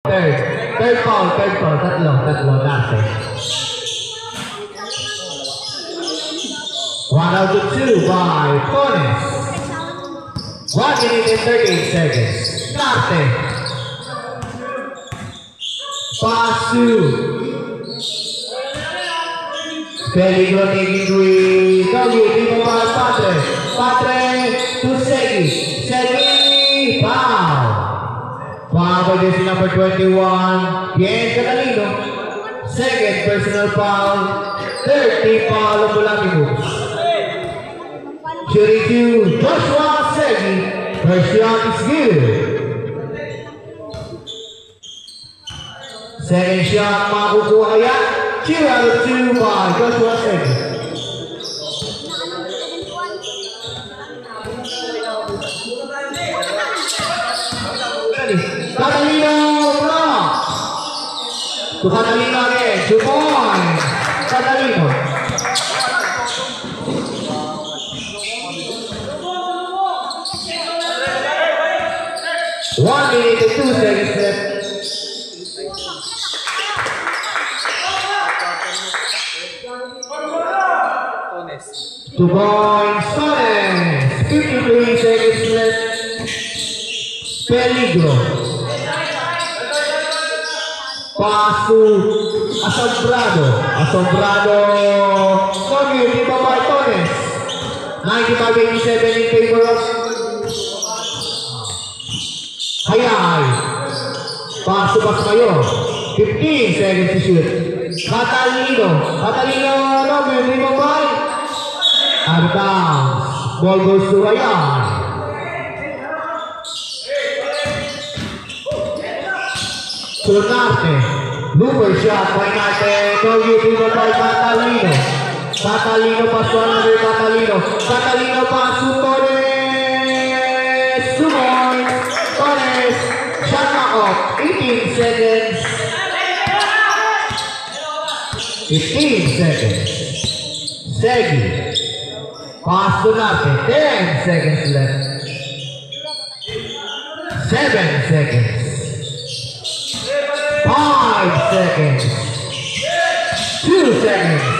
Third foul, tatlo, dati. 1 out of 2 by Tones. 1 minute and 38 seconds. Dati. Pasu. Peligro taking three. Dito by Patre. Patre to Segi. Segi, foul. Foul by this number 21. Bien Catalino. Second personal foul. 30 foul of Bulamigo. Shooting to Joshua Segi. First shot is good. Second shot makukuha yan. 2 out of 2 by Joshua Segi. Catalino blocks. To Catalino again. 2 points. Catalino. One minute and 2 seconds left. Two points, Tones. 53 seconds left. Peligro. Pasu. Asombrado. Sorry, dito by Tones. 95-87 in favor of Hayay. Pasu kayo. 15 seconds to shoot. Catalino, Robin, dito by Artang. Ball goes to Hayay. Narte. Looper shot by Narte. No dito by Catalino. Catalino pasuan na by Catalino. Catalino pasu Tones. Sumoy. Tones. Shot off. 18 seconds. 15 seconds. Segi. Pass to Narte. 10 seconds left. 7 seconds. 5 seconds. 2 seconds.